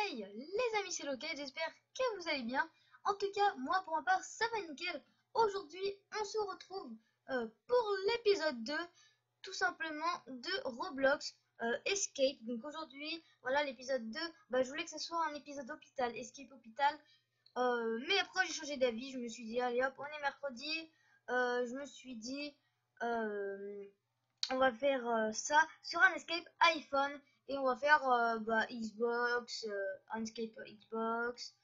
Hey les amis, c'est Local, j'espère que vous allez bien. En tout cas, moi pour ma part, ça va nickel. Aujourd'hui, on se retrouve pour l'épisode 2, tout simplement de Roblox Escape. Donc aujourd'hui, voilà l'épisode 2, je voulais que ce soit un épisode hôpital, Escape hôpital. Mais après j'ai changé d'avis, je me suis dit allez hop, on est mercredi. Je me suis dit on va faire ça sur un Escape iPhone. Et on va faire Xbox, un Escape Xbox,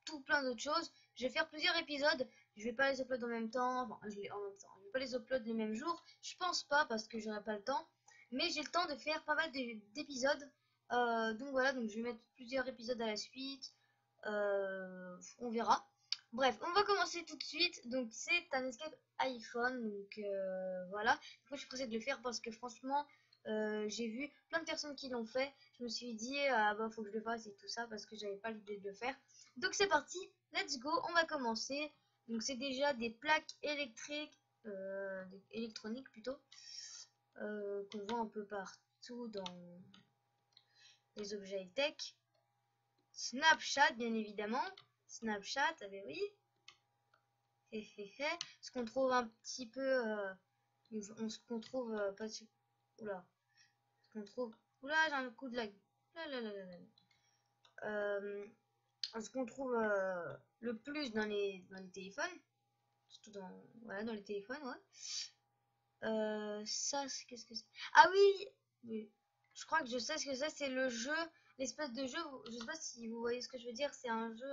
tout plein d'autres choses. Je vais faire plusieurs épisodes. Je vais pas les upload en même temps. Enfin, en même temps. Je vais pas les upload le même jour. Je pense pas parce que j'aurai pas le temps. Mais j'ai le temps de faire pas mal d'épisodes. Donc voilà, donc je vais mettre plusieurs épisodes à la suite. On verra. Bref, on va commencer tout de suite. Donc c'est un Escape iPhone. Donc voilà. Moi je préfère de le faire parce que franchement, j'ai vu plein de personnes qui l'ont fait. Je me suis dit faut que je le fasse et tout ça parce que j'avais pas l'idée de le faire. Donc c'est parti, let's go, on va commencer. Donc c'est déjà des plaques électriques, électroniques plutôt, qu'on voit un peu partout dans les objets tech. Snapchat bien évidemment. Snapchat, ah ben oui. Ce qu'on trouve un petit peu, ce qu'on trouve pas. Oula. On trouve. Oula, j'ai un coup de lag. Ce qu'on trouve le plus dans les téléphones. Surtout dans les téléphones, ouais. Ça, qu'est-ce que c'est? Ah oui, je crois que je sais ce que c'est. C'est le jeu, l'espèce de jeu. Je sais pas si vous voyez ce que je veux dire. C'est un jeu.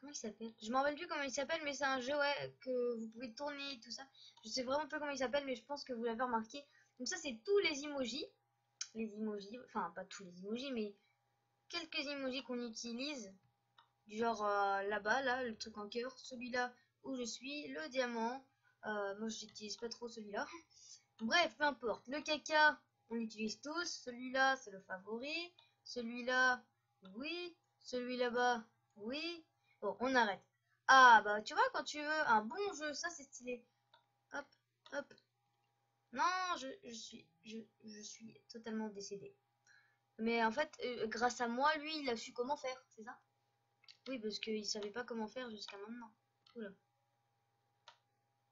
Comment il s'appelle? Je m'en rappelle plus comment il s'appelle, mais c'est un jeu que vous pouvez tourner et tout ça. Je sais vraiment pas comment il s'appelle, mais je pense que vous l'avez remarqué. Donc ça, c'est tous les emojis. Enfin pas tous les emojis, mais quelques emojis qu'on utilise, du genre là-bas, là, le truc en cœur, celui-là où je suis, le diamant, moi j'utilise pas trop celui-là. Bref, peu importe, le caca, on utilise tous, celui-là c'est le favori, celui-là, oui, celui là-bas, oui, bon, on arrête. Ah, bah tu vois, quand tu veux un bon jeu, ça c'est stylé. Hop, hop. Non, je suis totalement décédé. Mais en fait, grâce à moi, lui, il a su comment faire, c'est ça? Oui, parce qu'il savait pas comment faire jusqu'à maintenant. Oula.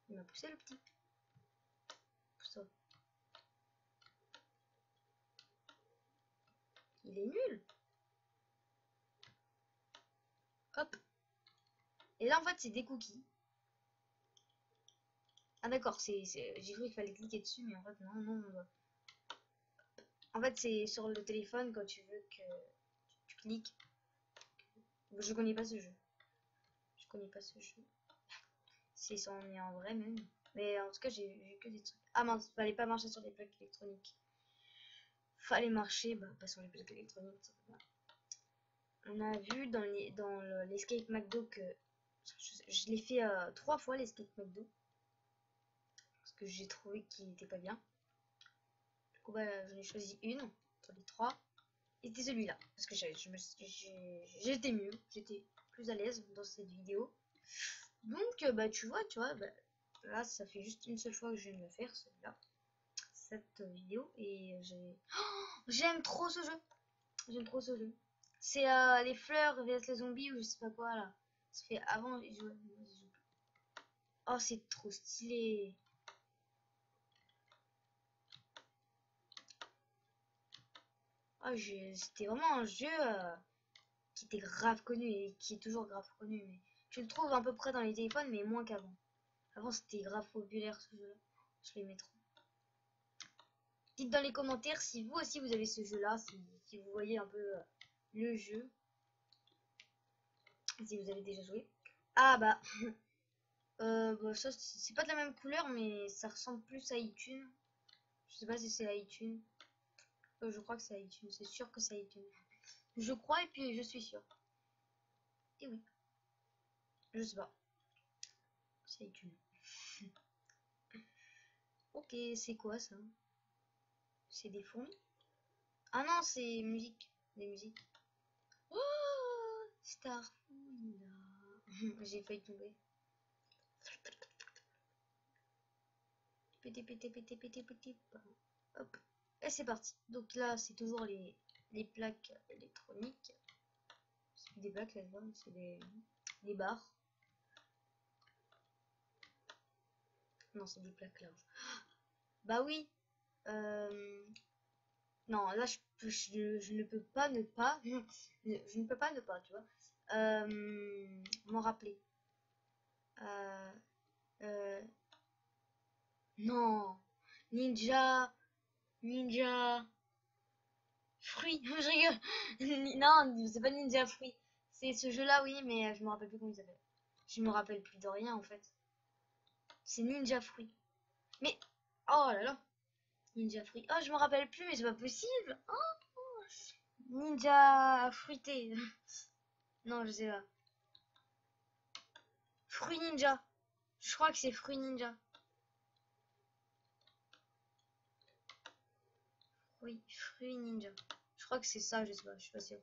Il m'a poussé le petit. Pousse-toi. Il est nul. Hop. Et là, en fait, c'est des cookies. Ah d'accord, j'ai cru qu'il fallait cliquer dessus, mais en fait, non. En fait, c'est sur le téléphone quand tu veux que tu cliques. Je connais pas ce jeu. Je connais pas ce jeu. Si ça en est en vrai même. Mais en tout cas, j'ai vu que des trucs. Ah mince, fallait pas marcher sur les plaques électroniques. Fallait marcher, pas sur les plaques électroniques. On a vu dans l'escape McDo que je l'ai fait 3 fois l'escape McDo. Parce que j'ai trouvé qu'il n'était pas bien. Du coup, j'en ai choisi une sur les 3. Et c'était celui-là. Parce que j'étais mieux. J'étais plus à l'aise dans cette vidéo. Donc, tu vois, là, ça fait juste une seule fois que je viens de le faire, celui-là. Cette vidéo. Et j'aime trop ce jeu. J'aime trop ce jeu. C'est les fleurs vs les zombies ou je sais pas quoi là. Ça fait avant. Oh, c'est trop stylé. Oh, c'était vraiment un jeu qui était grave connu et qui est toujours grave connu. Mais tu le trouves à peu près dans les téléphones, mais moins qu'avant. Avant, c'était grave populaire ce jeu-là. Je l'aimais trop. Dites dans les commentaires si vous aussi vous avez ce jeu-là, si vous voyez un peu le jeu. Si vous avez déjà joué. Ah ça c'est pas de la même couleur, mais ça ressemble plus à iTunes. Je sais pas si c'est iTunes. Je crois que c'est iTunes, c'est sûr que c'est iTunes. Je crois et puis je suis sûr. Et oui. Je sais pas. C'est iTunes. Ok, c'est quoi ça? C'est des fourmis? Ah non, c'est musique. Des musiques. Oh, Starfouille. J'ai failli tomber. Pété. Hop. Et c'est parti. Donc là, c'est toujours les les plaques électroniques. C'est des plaques là-bas, c'est des barres. Non, c'est des plaques là. Bah oui. Non, là je ne peux pas ne pas. Je ne peux pas ne pas, tu vois. M'en rappeler. Non. Ninja. Fruit. Je rigole. Non, c'est pas Ninja Fruit. C'est ce jeu-là, oui, mais je me rappelle plus comment il s'appelle. Je me rappelle plus de rien en fait. C'est Ninja Fruit. Mais oh là là. Ninja Fruit. Oh, je me rappelle plus, mais c'est pas possible. Oh, Ninja fruité. Non, je sais pas. Fruit Ninja. Je crois que c'est Fruit Ninja. Oui, Fruit Ninja. Je crois que c'est ça, je sais pas, je suis pas sûre.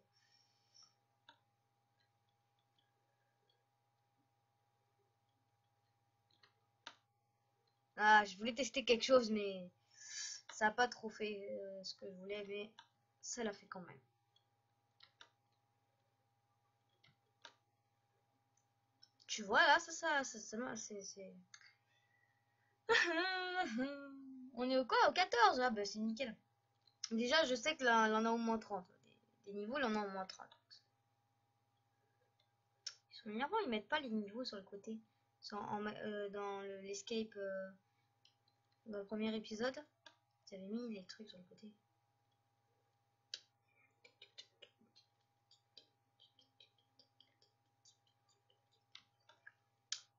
Ah, je voulais tester quelque chose, mais ça a pas trop fait ce que je voulais, mais ça l'a fait quand même. Tu vois là, c'est. On est au quoi? Au 14 là, bah c'est nickel. Déjà, je sais que là, il en a au moins 30. Des niveaux, il en a au moins 30. Ils sont énervants, ils mettent pas les niveaux sur le côté. Dans l'escape, dans le premier épisode, ils avaient mis les trucs sur le côté.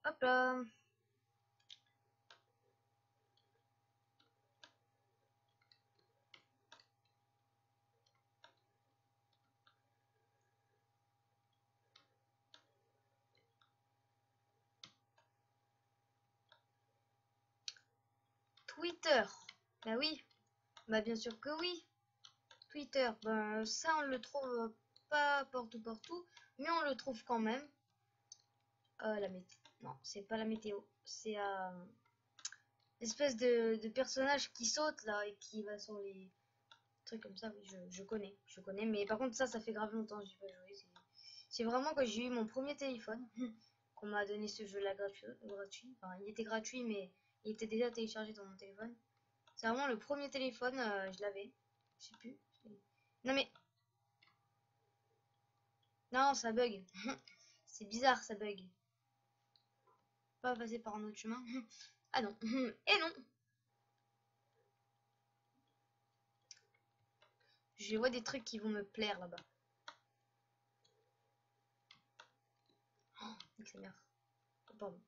Hop là. Twitter. Bah oui. Bah bien sûr que oui. Twitter. Ben ça on le trouve pas partout, mais on le trouve quand même. La météo. Non, c'est pas la météo. C'est l'espèce de personnage qui saute là et qui va sur les trucs comme ça. Oui, je connais. Mais par contre ça fait grave longtemps que j'ai pas joué. C'est vraiment quand j'ai eu mon premier téléphone qu'on m'a donné ce jeu-là gratuit. Enfin, il était gratuit, mais il était déjà téléchargé dans mon téléphone. C'est vraiment le premier téléphone, je l'avais. Je sais plus. Non mais, non, ça bug. C'est bizarre, ça bug. Pas passer par un autre chemin. Ah non. Et non. Je vois des trucs qui vont me plaire là-bas. Oh, c'est merde. Oh, pardon.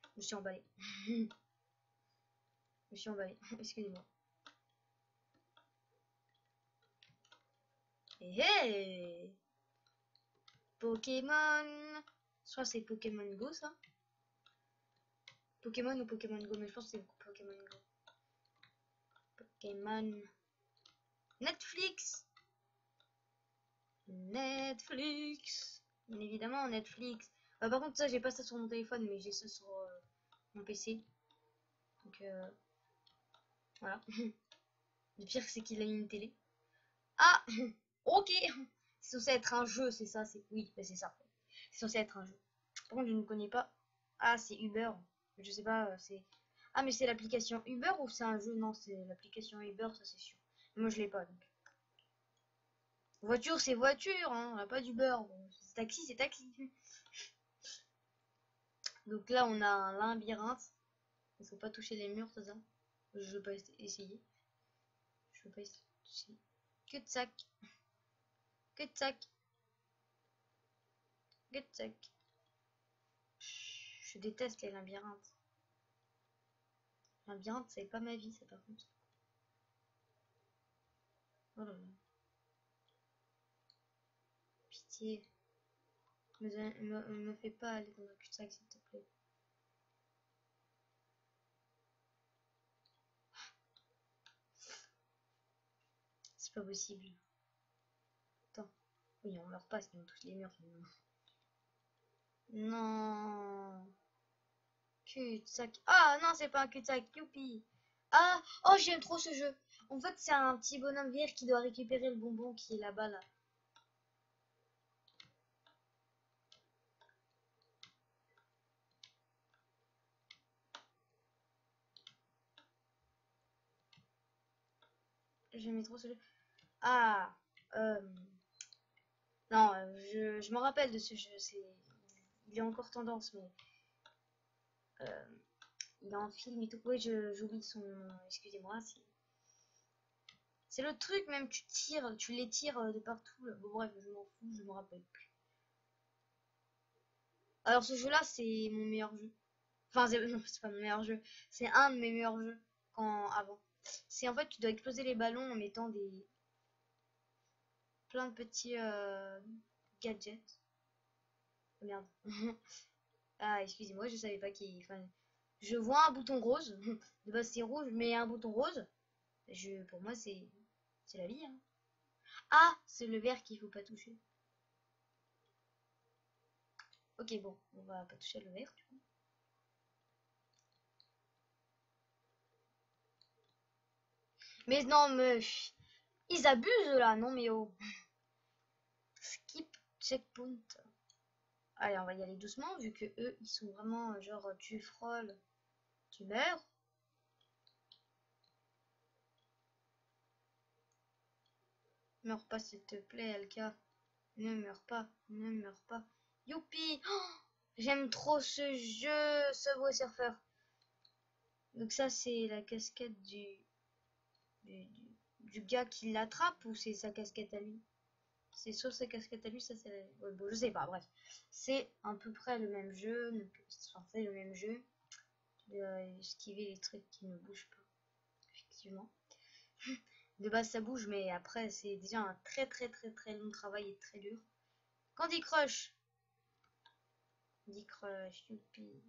Je me suis emballé. Je me suis emballé. Excusez-moi. Hey, Pokémon. Je crois que c'est Pokémon Go ça. Pokémon ou Pokémon Go, mais je pense que c'est Pokémon Go. Pokémon. Netflix. Bien évidemment Netflix. Par contre ça j'ai pas ça sur mon téléphone, mais j'ai ça sur mon PC. Donc voilà. Le pire c'est qu'il a une télé. Ah ok. C'est censé être un jeu, c'est ça, oui, c'est ça. C'est censé être un jeu. Par contre je ne connais pas. Ah c'est Uber. Je sais pas, c'est. Ah mais c'est l'application Uber ou c'est un jeu? Non, c'est l'application Uber, ça c'est sûr. Moi je l'ai pas donc. Voiture c'est voiture, hein, on a pas d'Uber. C'est taxi, c'est taxi. Donc là on a un labyrinthe. Il faut pas toucher les murs, c'est ça. Je veux pas essayer. Je veux pas essayer. Que de sac. Que de sac. Que de sac. Je déteste les labyrinthes. Labyrinthe, c'est pas ma vie, ça par contre. Oh là là. Pitié. Me fais pas aller dans un cul-de-sac, s'il te plaît. C'est pas possible. Attends. Oui, on meurt pas si on touche les murs. Non. Cul-de-sac. Ah non, c'est pas un cul-de-sac. Youpi. Ah, oh, j'aime trop ce jeu. En fait, c'est un petit bonhomme vert qui doit récupérer le bonbon qui est là-bas, là. J'aimais trop ce jeu. Ah, non, je me rappelle de ce jeu. Il est encore tendance, mais euh, il y a un film et tout. Oui, j'oublie son nom. Excusez-moi. C'est le truc, même tu les tires de partout. Là. Bon, bref, je m'en fous, je me rappelle plus. Alors, ce jeu-là, c'est mon meilleur jeu. Enfin, non, c'est pas mon meilleur jeu. C'est un de mes meilleurs jeux avant. C'est en fait, tu dois exploser les ballons en mettant plein de petits gadgets. Oh, merde. Ah, excusez-moi, je savais pas qui. Enfin, je vois un bouton rose. De base, c'est rouge, mais un bouton rose. Pour moi, c'est la vie. Hein. Ah, c'est le vert qu'il faut pas toucher. Ok, bon, on va pas toucher le vert. Du coup. Mais non, mais ils abusent là, non mais oh. Skip checkpoint. Allez, on va y aller doucement vu que eux, ils sont vraiment genre tu frôles, tu meurs. Meurs pas s'il te plaît, Elka. Ne meurs pas, ne meurs pas. Youpi! Oh, j'aime trop ce jeu, Subway Surfer. Donc ça, c'est la casquette du, du gars qui l'attrape ou c'est sa casquette à lui? C'est soit sa casquette à lui, ça c'est... Ouais, bon, je sais pas, bref. C'est à peu près le même jeu, enfin, c'est le même jeu. Esquiver les trucs qui ne bougent pas, effectivement. De base ça bouge, mais après c'est déjà un très très très très long travail et très dur. Candy Crush! Candy Crush, youpi.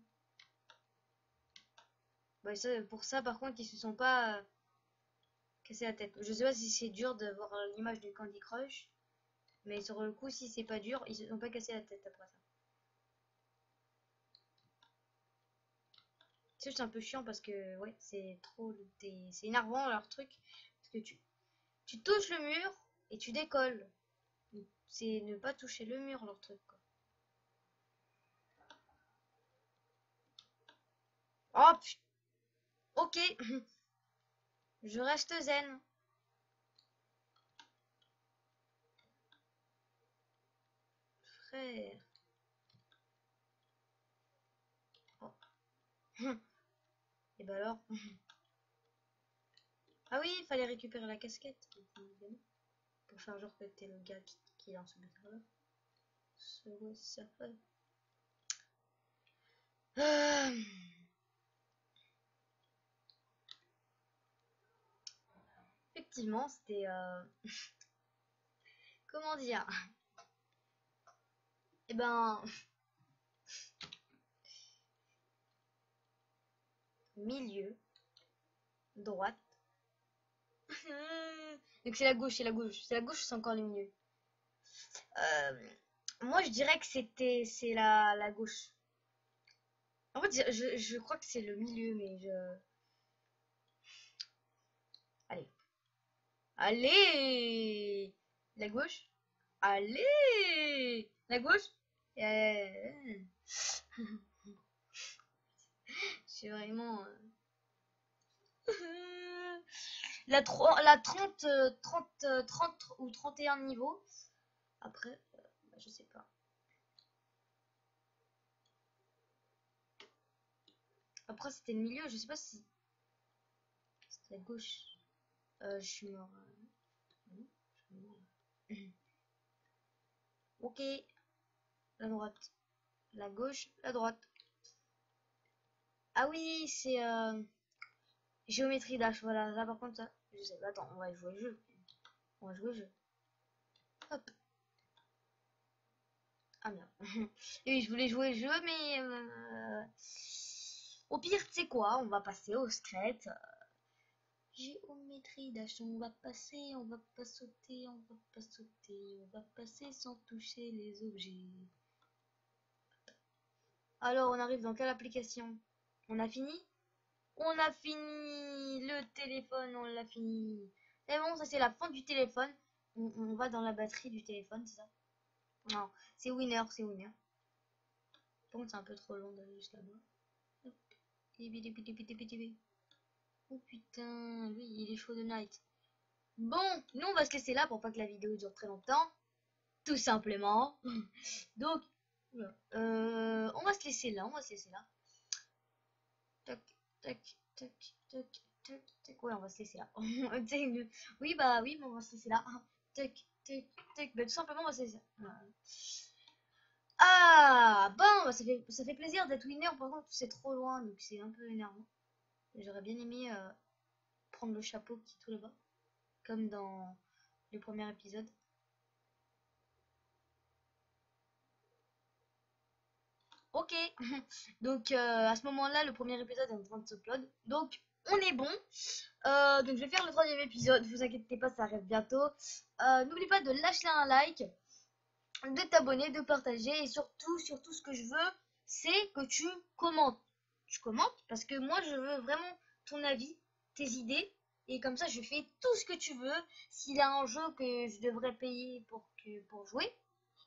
Bah, ça, pour ça par contre ils se sont pas cassés la tête. Je sais pas si c'est dur de voir l'image de Candy Crush, mais sur le coup si c'est pas dur, ils se sont pas cassés la tête après ça. C'est juste un peu chiant parce que ouais c'est trop... C'est énervant leur truc. Parce que tu touches le mur et tu décolles. C'est ne pas toucher le mur leur truc quoi. Oh putain. Ok. Je reste zen. Frère. Oh. Et bah alors. Ah oui, il fallait récupérer la casquette. Pour faire genre que t'es le gars qui lance le serveur. Ça fait. Effectivement, c'était... Comment dire? Eh ben... Milieu. Droite. Donc c'est la gauche, c'est la gauche. C'est la gauche, c'est encore le milieu. Moi, je dirais que c'est la gauche. En fait, je crois que c'est le milieu, mais je... Allez. Allez! La gauche? Allez! La gauche? C'est vraiment... la 30, 30 ou 31 niveaux. Après, bah, je sais pas. Après, c'était le milieu, je sais pas si... C'était la gauche. Je suis mort. Ok. La droite. La gauche, la droite. Ah oui, c'est... Géométrie Dash, voilà. Là, par contre, ça... Je sais pas. Attends, on va jouer le jeu. On va jouer au jeu. Hop. Ah merde. Et oui, je voulais jouer le jeu, mais... Au pire, tu sais quoi? On va passer au secret. Géométrie Dash, on va passer, on va pas sauter, on va pas sauter, on va passer sans toucher les objets. Alors, on arrive dans quelle application? On a fini? On a fini le téléphone, on l'a fini. C'est bon, ça c'est la fin du téléphone. On va dans la batterie du téléphone, c'est ça? Non, c'est winner, c'est winner. Donc c'est un peu trop long d'aller jusqu'à là-bas. Oh putain, lui il est chaud de night. Bon, nous on va se laisser là pour pas que la vidéo dure très longtemps. Tout simplement. Donc, on va se laisser là, on va se laisser là. Tac, tac, tac, tac, tac, tac. Ouais, on va se laisser là. Oui, bah oui, mais on va se laisser là. Tac, tac, tac. Bah, tout simplement, on va se laisser là. Ah, bon, bah, ça fait plaisir d'être winner. Par contre, c'est trop loin, donc c'est un peu énervant. J'aurais bien aimé prendre le chapeau qui est tout là-bas, comme dans le premier épisode. Ok, donc à ce moment-là, le premier épisode est en train de s'upload. Donc on est bon. Donc je vais faire le troisième épisode. Vous inquiétez pas, ça arrive bientôt. N'oublie pas de lâcher un like, de t'abonner, de partager et surtout, surtout ce que je veux, c'est que tu commentes. Tu commentes parce que moi je veux vraiment ton avis, tes idées et comme ça je fais tout ce que tu veux. S'il y a un jeu que je devrais payer pour jouer,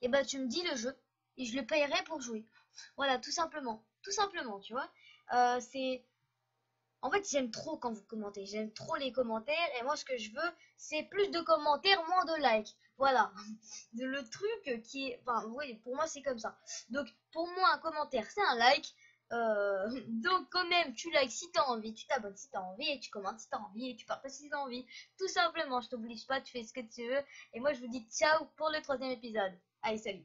et ben tu me dis le jeu et je le payerai pour jouer. Voilà, tout simplement, tu vois. C'est en fait, j'aime trop quand vous commentez, j'aime trop les commentaires et moi ce que je veux, c'est plus de commentaires, moins de likes. Voilà, le truc qui est, enfin, oui, pour moi c'est comme ça. Donc pour moi un commentaire c'est un like. Donc quand même tu likes si t'as envie, tu t'abonnes si t'as envie et tu commentes si t'as envie et tu partages si t'as envie. Tout simplement, je t'oblige pas, tu fais ce que tu veux. Et moi je vous dis ciao pour le troisième épisode. Allez, salut.